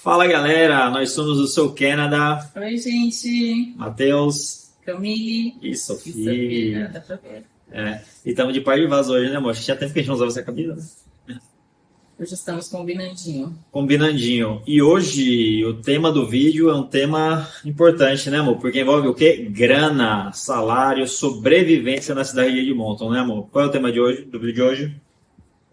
Fala galera, nós somos o Sou Canada, Oi, gente. Matheus Camille e e Sofia. Sofia, dá pra ver. E estamos de par de vaso hoje, né, amor? Tinha tempo que a gente não usava essa camisa, né? Hoje estamos combinandinho. Combinandinho. E hoje o tema do vídeo é um tema importante, né, amor? Porque envolve o quê? Grana, salário, sobrevivência na cidade de Edmonton, né, amor? Qual é o tema de hoje, do vídeo de hoje?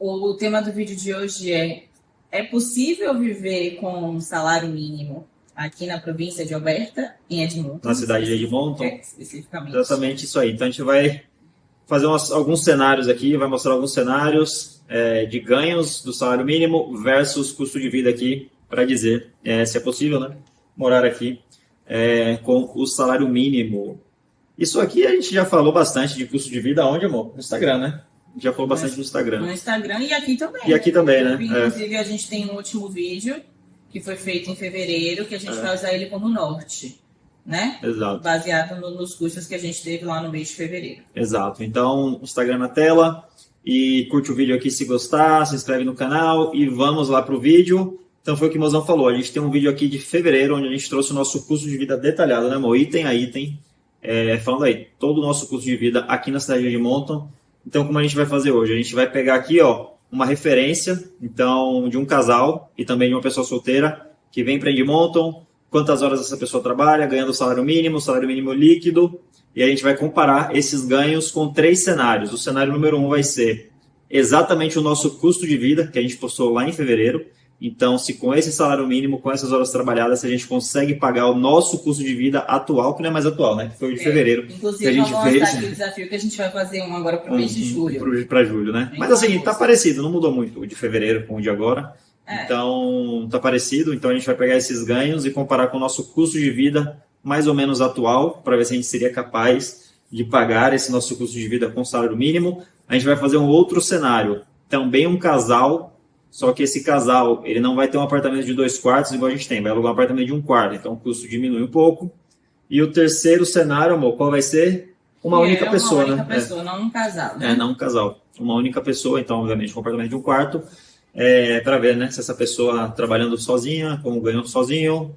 O tema do vídeo de hoje é possível viver com um salário mínimo aqui na província de Alberta, em Edmonton? Na cidade de Edmonton? Especificamente. Exatamente isso aí. Então a gente vai fazer alguns cenários aqui, vai mostrar alguns cenários de ganhos do salário mínimo versus custo de vida aqui, para dizer se é possível, né, morar aqui com o salário mínimo. Isso aqui a gente já falou bastante de custo de vida, onde, amor? No Instagram, né? A gente já falou bastante no Instagram. No Instagram e aqui também. E aqui também, né? Inclusive, a gente tem um último vídeo que foi feito em fevereiro, que a gente vai usar ele como norte, né? Exato. Baseado nos custos que a gente teve lá no mês de fevereiro. Exato. Então, Instagram na tela e curte o vídeo aqui se gostar, se inscreve no canal e vamos lá pro vídeo. Então, foi o que o Mozão falou. A gente tem um vídeo aqui de fevereiro, onde a gente trouxe o nosso custo de vida detalhado, né, amor? Item a item. Falando aí, todo o nosso custo de vida aqui na cidade de Edmonton. Então, como a gente vai fazer hoje? A gente vai pegar aqui, ó, uma referência, então, de um casal e também de uma pessoa solteira que vem para Edmonton, quantas horas essa pessoa trabalha, ganhando o salário mínimo líquido, e a gente vai comparar esses ganhos com 3 cenários. O cenário número 1 vai ser exatamente o nosso custo de vida, que a gente postou lá em fevereiro. Então, se com esse salário mínimo, com essas horas trabalhadas, se a gente consegue pagar o nosso custo de vida atual, que não é mais atual, né? Que foi o de fevereiro. Inclusive, que a gente vamos fez. lançar aqui o desafio que a gente vai fazer agora para o mês de julho. Para julho, né? Mas assim, tá parecido, não mudou muito o de fevereiro com o de agora. Então, tá parecido. Então, a gente vai pegar esses ganhos e comparar com o nosso custo de vida mais ou menos atual, para ver se a gente seria capaz de pagar esse nosso custo de vida com salário mínimo. A gente vai fazer um outro cenário. Também um casal. Só que esse casal, ele não vai ter um apartamento de 2 quartos igual a gente tem, vai alugar um apartamento de 1 quarto, então o custo diminui um pouco. E o terceiro cenário, amor, qual vai ser? Uma única pessoa, né? Uma única pessoa, não um casal, né? Não um casal. Uma única pessoa, então, obviamente, um apartamento de 1 quarto, para ver, né, se essa pessoa trabalhando sozinha, como ganhando sozinho,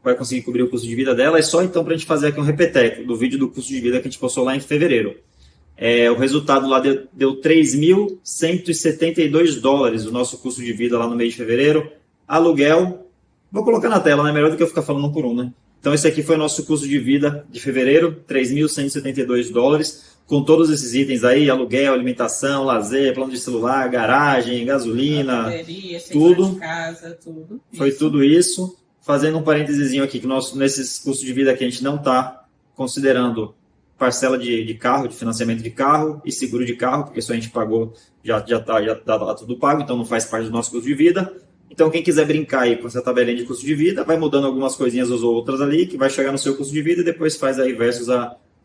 vai conseguir cobrir o custo de vida dela. É só, então, para a gente fazer aqui um repeteco do vídeo do custo de vida que a gente postou lá em fevereiro. O resultado lá deu 3.172 dólares o nosso custo de vida lá no mês de fevereiro. Aluguel, vou colocar na tela, né? Melhor do que eu ficar falando um por um, né? Então esse aqui foi o nosso custo de vida de fevereiro, 3.172 dólares, com todos esses itens aí, aluguel, alimentação, lazer, plano de celular, garagem, gasolina, bateria, tudo. De casa, tudo. Foi tudo isso. Fazendo um parênteses aqui, que nesses custos de vida aqui a gente não está considerando parcela de carro, de financiamento de carro e seguro de carro, porque isso a gente pagou, já tá lá tudo pago, então não faz parte do nosso custo de vida. Então quem quiser brincar aí com essa tabelinha de custo de vida, vai mudando algumas coisinhas ou outras ali, que vai chegar no seu custo de vida e depois faz aí versus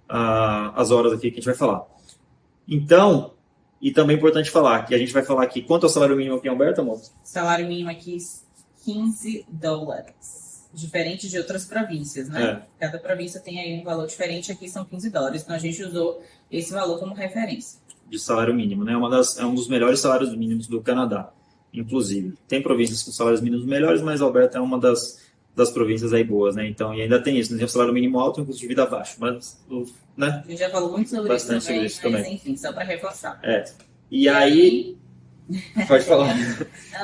as horas aqui que a gente vai falar. Então, e também é importante falar, que a gente vai falar aqui, quanto é o salário mínimo aqui em Alberta, amor? Salário mínimo aqui, 15 dólares. Diferente de outras províncias, né? Cada província tem aí um valor diferente, aqui são 15 dólares. Então a gente usou esse valor como referência. De salário mínimo, né? É um dos melhores salários mínimos do Canadá, inclusive. Tem províncias com salários mínimos melhores, mas Alberta é uma das províncias aí boas, né? Então, e ainda tem isso, né? Tem um salário mínimo alto e um custo de vida baixo, mas, né? A gente já falou muito sobre bastante isso também, sobre isso também. Mas enfim, só para reforçar. E aí... Pode falar.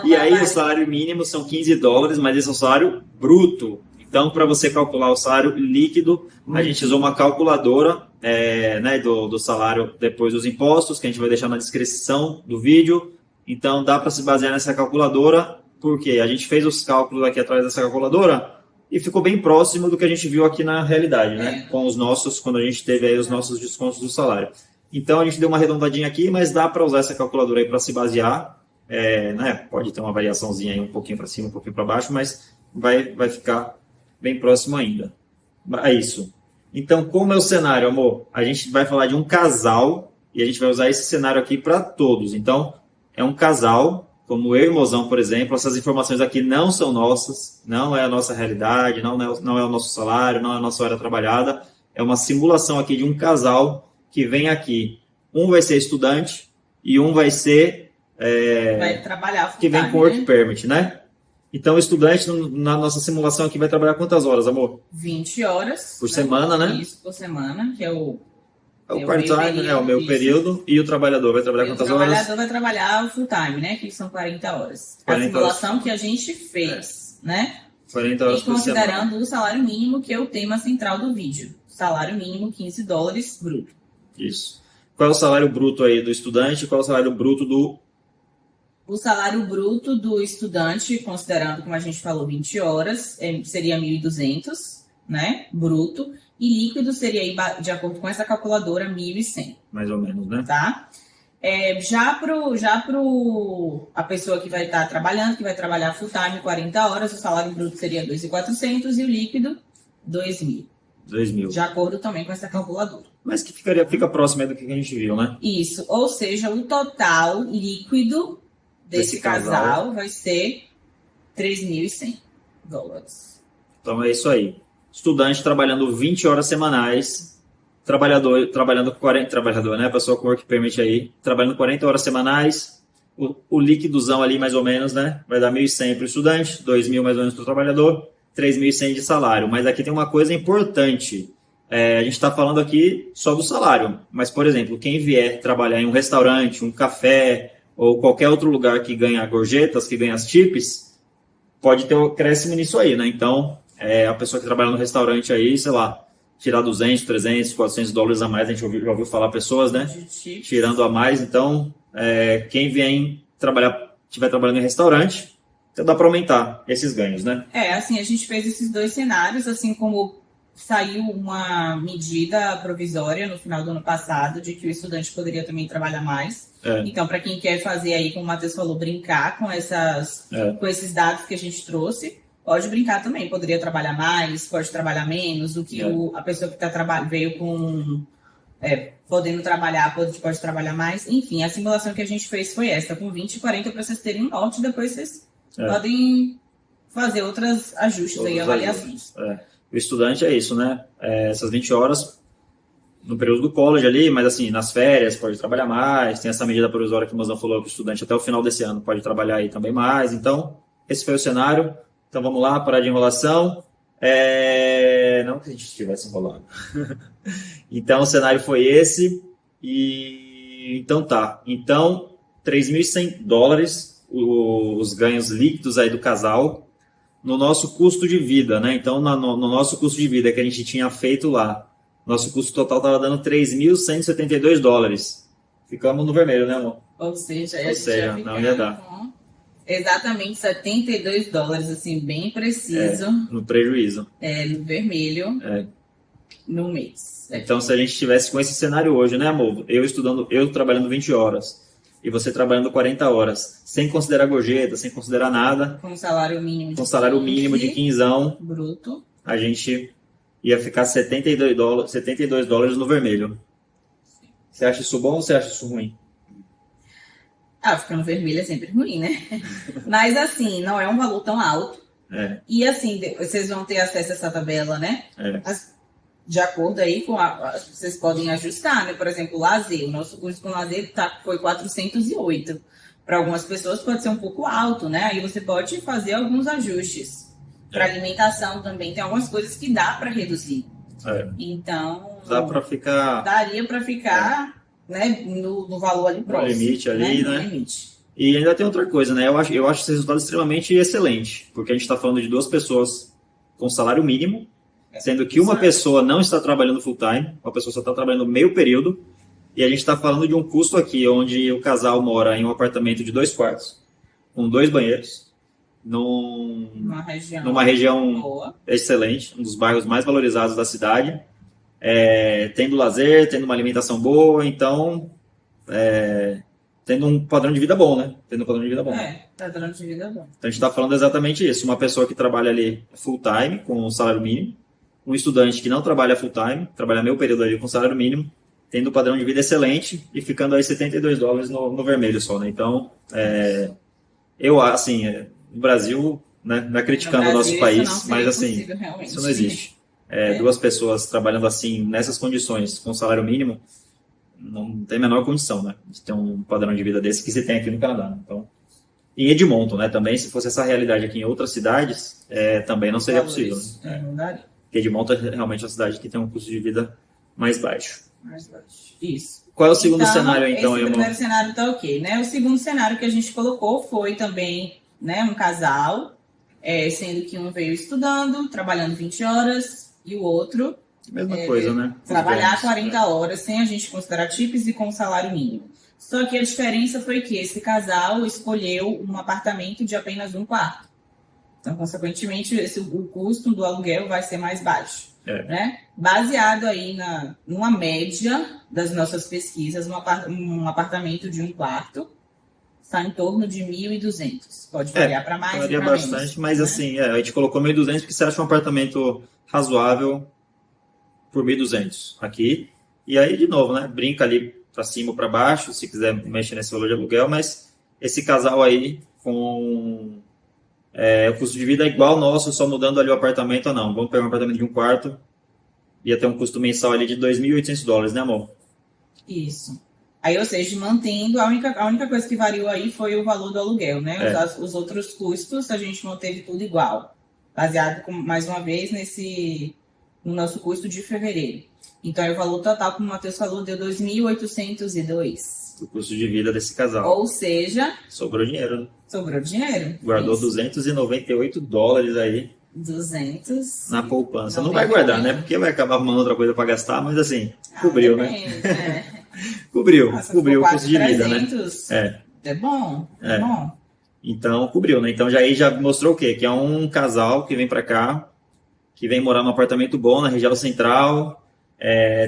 E aí o salário mínimo são 15 dólares, mas esse é o salário bruto. Então, para você calcular o salário líquido, a gente usou uma calculadora né, do salário depois dos impostos, que a gente vai deixar na descrição do vídeo. Então, dá para se basear nessa calculadora, porque a gente fez os cálculos aqui atrás dessa calculadora e ficou bem próximo do que a gente viu aqui na realidade, né? Com os nossos, quando a gente teve aí os nossos descontos do salário. Então, a gente deu uma arredondadinha aqui, mas dá para usar essa calculadora aí para se basear. Né? Pode ter uma variaçãozinha aí, um pouquinho para cima, um pouquinho para baixo, mas vai ficar bem próximo ainda. É isso. Então, como é o cenário, amor? A gente vai falar de um casal e a gente vai usar esse cenário aqui para todos. Então, é um casal, como eu e o Mozão, por exemplo. Essas informações aqui não são nossas, não é a nossa realidade, não é o nosso salário, não é a nossa hora trabalhada. É uma simulação aqui de um casal que vem aqui. Um vai ser estudante e um vai ser... vai trabalhar que vem com work permit, né? Então, o estudante, na nossa simulação aqui, vai trabalhar quantas horas, amor? 20 horas. Por semana, né? Isso, por semana, que é o part-time, né? O meu período. E o trabalhador vai trabalhar quantas horas? O trabalhador vai trabalhar o full-time, né? Que são 40 horas. 40 a simulação que a gente fez, né? 40 horas e considerando o salário mínimo, que é o tema central do vídeo. Salário mínimo, $15 bruto. Isso. Qual é o salário bruto aí do estudante? Qual é o salário bruto do... O salário bruto do estudante, considerando, como a gente falou, 20 horas, seria 1.200, né? Bruto. E líquido seria, aí, de acordo com essa calculadora, 1.100. Mais ou menos, né? Tá? Já pro a pessoa que vai estar trabalhando, que vai trabalhar full time 40 horas, o salário bruto seria 2.400 e o líquido 2.000. 2.000. De acordo também com essa calculadora. Mas que fica próximo aí do que a gente viu, né? Isso, ou seja, o total líquido desse casal vai ser $3.100. Então é isso aí. Estudante trabalhando 20 horas semanais, trabalhando 40, trabalhador, né? Pessoa com work permit aí, trabalhando 40 horas semanais, o líquidozão ali mais ou menos, né? Vai dar 1.100 para o estudante, 2.000 mais ou menos para o trabalhador, 3.100 de salário. Mas aqui tem uma coisa importante. A gente está falando aqui só do salário, mas, por exemplo, quem vier trabalhar em um restaurante, um café ou qualquer outro lugar que ganha gorjetas, que ganha as tips, pode ter um acréscimo nisso aí, né? Então, a pessoa que trabalha no restaurante aí, sei lá, tirar 200, 300, 400 dólares a mais, a gente já ouviu falar pessoas, né? Tirando a mais. Então, quem estiver trabalhando em restaurante, então dá para aumentar esses ganhos, né? Assim, a gente fez esses dois cenários, assim como saiu uma medida provisória no final do ano passado de que o estudante poderia também trabalhar mais. Então, para quem quer fazer aí, como o Matheus falou, brincar com com esses dados que a gente trouxe, pode brincar também. Poderia trabalhar mais, pode trabalhar menos, o que a pessoa que veio com podendo trabalhar, pode trabalhar mais. Enfim, a simulação que a gente fez foi essa, com 20 e 40 para vocês terem um norte, depois vocês podem fazer outros ajustes aí, avaliações. O estudante é isso, né? Essas 20 horas no período do college ali, mas assim, nas férias pode trabalhar mais, tem essa medida provisória que o Mozão falou que o estudante até o final desse ano pode trabalhar aí também mais. Então, esse foi o cenário. Então, vamos lá, parar de enrolação. Não que a gente estivesse enrolando. Então, o cenário foi esse. Então, tá. Então, $3.100 os ganhos líquidos aí do casal no nosso custo de vida, né? Então, no nosso custo de vida que a gente tinha feito lá, nosso custo total estava dando $3.172. Ficamos no vermelho, né, amor? Ou seja, não ia dar. Com exatamente $72, assim, bem preciso. No prejuízo. No vermelho, no mês. Então, se a gente estivesse com esse cenário hoje, né, amor? Eu trabalhando 20 horas e você trabalhando 40 horas, sem considerar gorjeta, sem considerar nada. Com salário mínimo de 15 bruto. A gente ia ficar $72 no vermelho. Você acha isso bom ou você acha isso ruim? Ficar no vermelho é sempre ruim, né? Mas assim, não é um valor tão alto. E assim, vocês vão ter acesso a essa tabela, né? De acordo aí com vocês podem ajustar, né? Por exemplo, lazer. O nosso curso com lazer foi 408. Para algumas pessoas pode ser um pouco alto, né? Aí você pode fazer alguns ajustes. Para alimentação também tem algumas coisas que dá para reduzir. Então, daria para ficar né, no valor ali próximo. No limite ali, né? Limite. E ainda tem outra coisa, né? Eu acho esse resultado extremamente excelente, porque a gente está falando de 2 pessoas com salário mínimo, sendo que uma pessoa não está trabalhando full time, uma pessoa só está trabalhando meio período, e a gente está falando de um custo aqui, onde o casal mora em um apartamento de 2 quartos, com 2 banheiros, numa região boa, excelente, um dos bairros mais valorizados da cidade, tendo lazer, tendo uma alimentação boa, então tendo um padrão de vida bom, né? Padrão de vida bom. Então a gente está falando exatamente isso, uma pessoa que trabalha ali full time, com salário mínimo, um estudante que não trabalha full time, trabalha meio período ali com salário mínimo, tendo um padrão de vida excelente e ficando aí $72 no vermelho só, né? Então, eu, assim, no Brasil, né, não é criticando o nosso país, mas assim, isso não existe. 2 pessoas trabalhando assim, nessas condições, com salário mínimo, não tem a menor condição, né? De ter um padrão de vida desse que se tem aqui no Canadá. Então, Em Edmonton, né? Também, se fosse essa realidade aqui em outras cidades, também não seria possível. Né? Não daria. Porque Edmonton é realmente uma cidade que tem um custo de vida mais baixo. Mais baixo. Isso. Qual é o segundo cenário, então, esse primeiro cenário está ok, né? O segundo cenário que a gente colocou foi também, né, um casal, sendo que um veio estudando, trabalhando 20 horas, e o outro... Mesma coisa, né? Trabalhar 40 horas, sem a gente considerar tips e com salário mínimo. Só que a diferença foi que esse casal escolheu um apartamento de apenas um quarto. Então, consequentemente, o custo do aluguel vai ser mais baixo. Né? Baseado aí numa média das nossas pesquisas, um apartamento de um quarto está em torno de 1.200. Pode variar para mais ou para menos. Varia bastante, mas assim, a gente colocou 1.200 porque você acha um apartamento razoável por 1.200 aqui. E aí, de novo, né? Brinca ali para cima ou para baixo, se quiser mexer nesse valor de aluguel, mas esse casal aí com o custo de vida é igual ao nosso, só mudando ali o apartamento ou não. Vamos pegar um apartamento de um quarto, ia ter um custo mensal ali de $2.800, né, amor? Isso. Aí, ou seja, mantendo, a única coisa que variou aí foi o valor do aluguel, né? Os outros custos, a gente manteve tudo igual. Baseado, mais uma vez, no nosso custo de fevereiro. Então, aí, o valor total, como o Matheus falou, deu 2.802. O custo de vida desse casal. Ou seja... Sobrou dinheiro, né? Sobrou dinheiro. Guardou $298 aí. 200. Na poupança. Não vai guardar, né? Porque vai acabar arrumando outra coisa para gastar, mas assim, cobriu, né? Cobriu o custo de vida, 300, né? É bom, é bom. Então, cobriu, né? Então, já mostrou o quê? Que é um casal que vem para cá, que vem morar num apartamento bom na região central,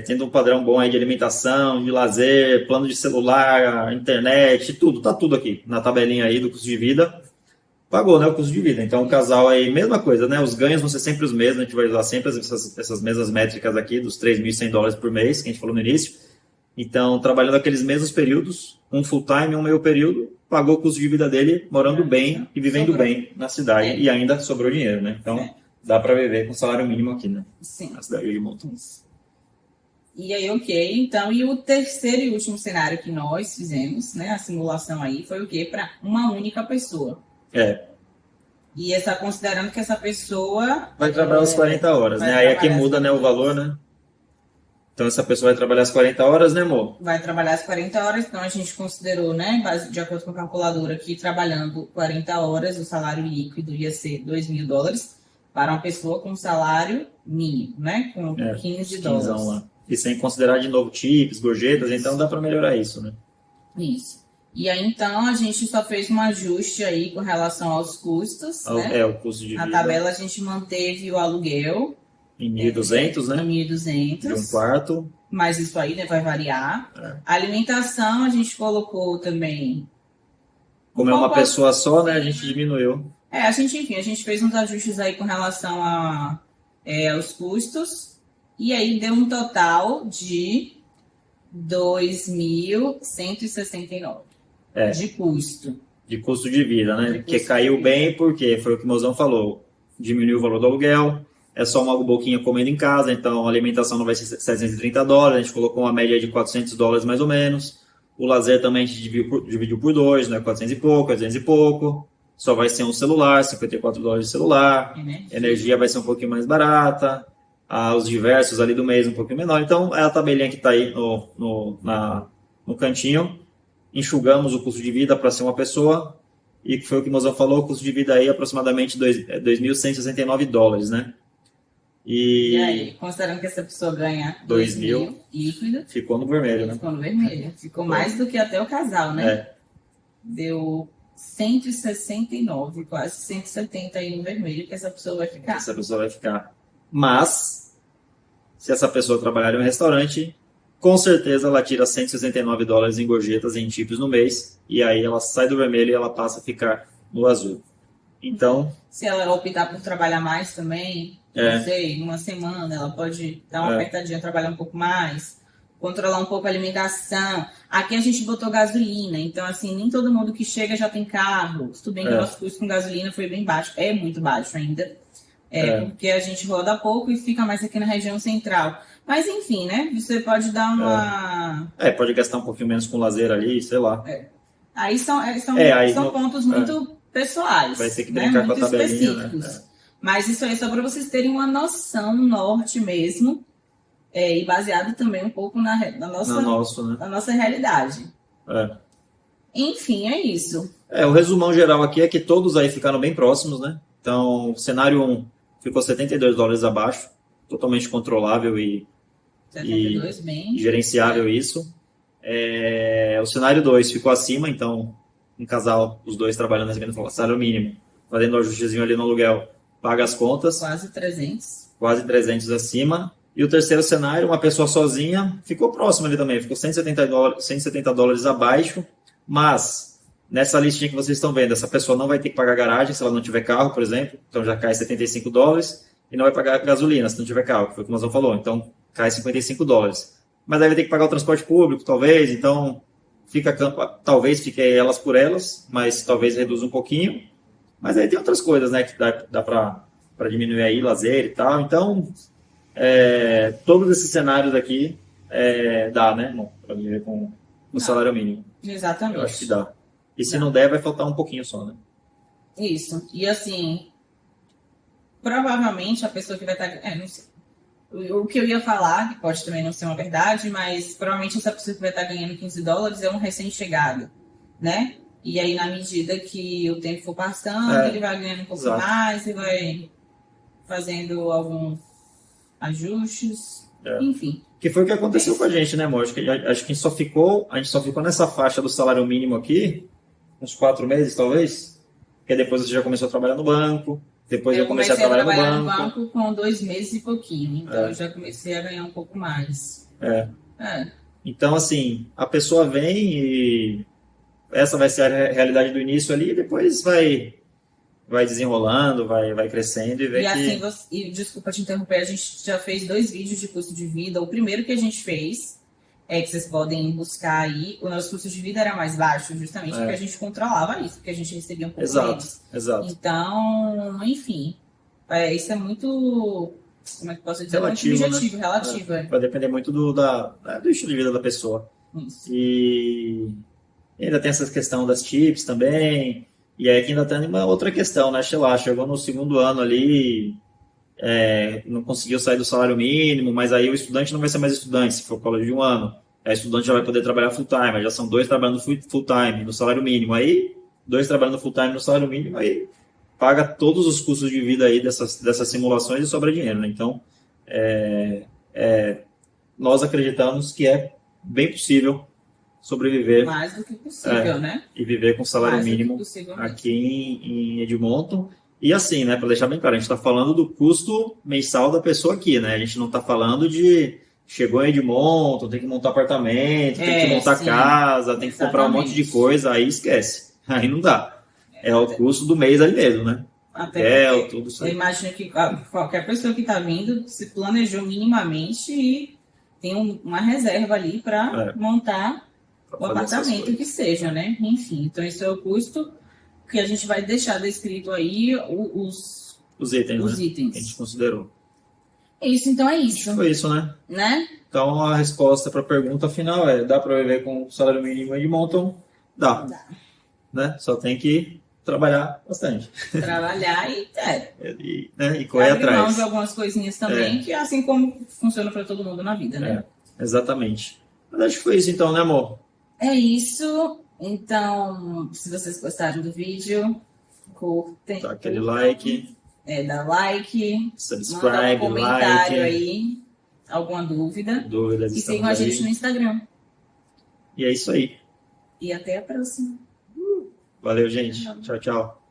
tendo um padrão bom aí de alimentação, de lazer, plano de celular, internet, tudo, tá tudo aqui na tabelinha aí do custo de vida. Pagou, né, o custo de vida. Então, o casal aí, mesma coisa, né? Os ganhos vão ser sempre os mesmos, a gente vai usar sempre essas mesmas métricas aqui, dos $3.100 por mês, que a gente falou no início. Então, trabalhando aqueles mesmos períodos, um full time e um meio período, pagou o custo de vida dele, morando bem e vivendo bem na cidade. E ainda sobrou dinheiro, né? Então, dá para viver com salário mínimo aqui, né? Sim. Na cidade de Edmonton. E aí, ok. Então, e o terceiro e último cenário que nós fizemos, né? A simulação aí, foi o quê? Para uma única pessoa. E considerando que essa pessoa... Vai trabalhar as 40 horas, né? Aí aqui muda, né, o valor, né? Então, essa pessoa vai trabalhar as 40 horas, né, amor? Vai trabalhar as 40 horas, então a gente considerou, né, de acordo com a calculadora aqui, trabalhando 40 horas, o salário líquido ia ser $2.000 para uma pessoa com salário mínimo, né? Com $15. Lá. E sem considerar de novo tips, gorjetas, então dá para melhorar isso, né? Isso. E aí, então, a gente só fez um ajuste aí com relação aos custos, né? O custo de vida. Na tabela, a gente manteve o aluguel. Em 1.200, né? Em 1.200. De um quarto. Mas isso aí, né, vai variar. A alimentação, a gente colocou também... Como é uma pessoa só, né, a gente diminuiu. A gente fez uns ajustes aí com relação aos custos. E aí, deu um total de 2.169. De custo. De custo de vida, né? Porque caiu bem, porque foi o que o Mozão falou. Diminuiu o valor do aluguel, é só uma boquinha comendo em casa, então a alimentação não vai ser $730, a gente colocou uma média de $400 mais ou menos. O lazer também a gente dividiu por 2, né? 400 e pouco, 200 e pouco. Só vai ser um celular, $54 de celular. Energia vai ser um pouquinho mais barata. Os diversos ali do mês um pouquinho menor. Então, é a tabelinha que está aí no cantinho. Enxugamos o custo de vida para ser uma pessoa, e foi o que o Mozão falou, o custo de vida aí é aproximadamente $2.169, né? E aí, considerando que essa pessoa ganha 2.000 líquido, ficou no vermelho, né? Ficou no vermelho. Ficou mais do que até o casal, né? Deu 169, quase 170 aí no vermelho, que essa pessoa vai ficar. Mas, se essa pessoa trabalhar em um restaurante, com certeza ela tira $169 em gorjetas, em tips no mês, e aí ela sai do vermelho e ela passa a ficar no azul. Então... Se ela optar por trabalhar mais também, não sei, numa semana, ela pode dar uma apertadinha, trabalhar um pouco mais, controlar um pouco a alimentação. Aqui a gente botou gasolina, então assim, nem todo mundo que chega já tem carro. Tudo bem que o nosso custo com gasolina foi bem baixo, é muito baixo ainda. Porque a gente roda pouco e fica mais aqui na região central. Mas enfim, né? Você pode dar uma... pode gastar um pouquinho menos com lazer ali, sei lá. Aí são aí no- pontos muito pessoais, Vai ter que né? brincar com a Muito tabelinha, né? específicos. Mas isso aí é só para vocês terem uma noção norte mesmo, e baseado também um pouco na No nosso, né? nossa realidade. É. Enfim, é isso. O resumão geral aqui é que todos aí ficaram bem próximos, né? Então, o cenário 1 ficou $72 abaixo, totalmente controlável e 72 bem. gerenciável isso. O cenário 2 ficou acima, então, um casal, os dois trabalhando recebendo salário mínimo, fazendo um ajustezinho ali no aluguel, paga as contas, Quase 300. quase 300 acima. E o terceiro cenário, uma pessoa sozinha, ficou próximo ali também, ficou $170 abaixo, mas nessa listinha que vocês estão vendo, essa pessoa não vai ter que pagar garagem se ela não tiver carro, por exemplo, então já cai $75, e não vai pagar gasolina se não tiver carro, que foi o que o Mazão falou, então cai $55. Mas aí vai ter que pagar o transporte público, talvez, então talvez fique elas por elas, mas talvez reduza um pouquinho. Mas aí tem outras coisas, né, que dá para diminuir aí, lazer e tal, então todos esses cenários aqui dá, né, para viver com o salário mínimo. Exatamente. Eu acho que dá. E se não der, vai faltar um pouquinho só, né? Isso. E assim, provavelmente a pessoa que vai estar. Não sei. O que eu ia falar, que pode também não ser uma verdade, mas provavelmente essa pessoa que vai estar ganhando $15 é um recém-chegado, né? E aí, na medida que o tempo for passando, ele vai ganhando um pouco mais e vai fazendo alguns ajustes, enfim. Que foi o que aconteceu com a gente, né, amor? Acho que a gente só ficou nessa faixa do salário mínimo aqui, uns 4 meses, talvez. Porque depois você já começou a trabalhar no banco. Depois eu comecei a trabalhar no banco com 2 meses e pouquinho. Então eu já comecei a ganhar um pouco mais. Então, assim, a pessoa vem e essa vai ser a realidade do início ali, e depois vai desenrolando, vai crescendo e vê que... Assim, desculpa te interromper, a gente já fez 2 vídeos de custo de vida. O primeiro que a gente fez, que vocês podem buscar aí, o nosso custo de vida era mais baixo, justamente porque a gente controlava isso, porque a gente recebia um pouco menos. Exato. Então, enfim, isso é muito, como é que posso dizer, relativo, muito subjetivo, né? relativo. Vai depender muito do estilo de vida da pessoa. Isso. E ainda tem essa questão das tips também. E aí aqui ainda tem uma outra questão, né? Sei lá, chegou no segundo ano ali, não conseguiu sair do salário mínimo, mas aí o estudante não vai ser mais estudante, se for college de um ano. Aí o estudante já vai poder trabalhar full time, aí já são 2 trabalhando full time no salário mínimo. Aí, 2 trabalhando full time no salário mínimo, aí paga todos os custos de vida aí dessas simulações e sobra dinheiro, né? Então, nós acreditamos que é bem possível sobreviver. Mais do que possível, né? E viver com salário mínimo aqui em Edmonton. E assim, né, para deixar bem claro, a gente está falando do custo mensal da pessoa aqui, né? A gente não está falando de chegou em Edmonton, tem que montar apartamento, tem que montar casa, tem que comprar um monte de coisa, aí esquece. Aí não dá. É o custo do mês ali mesmo, né? Até tudo isso aí. Eu imagino que qualquer pessoa que está vindo se planejou minimamente e tem uma reserva ali para montar o apartamento que seja, né? Enfim, então esse é o custo que a gente vai deixar descrito aí, os itens, né? Que a gente considerou. Isso, então é isso. Foi isso, né? Então a resposta para a pergunta final dá para viver com o salário mínimo em Edmonton? Dá. Né? Só tem que trabalhar bastante. Trabalhar e correr atrás. Mão de algumas coisinhas também, que é assim como funciona para todo mundo na vida, né? Exatamente. Mas acho que foi isso então, né, amor? É isso. Então, se vocês gostaram do vídeo, curtem. Dá aquele like. Dá like. Subscribe, manda um comentário like. aí. Alguma dúvida. Dúvidas. E sigam a gente no Instagram. E é isso aí. E até a próxima. Valeu, gente. Tchau, tchau.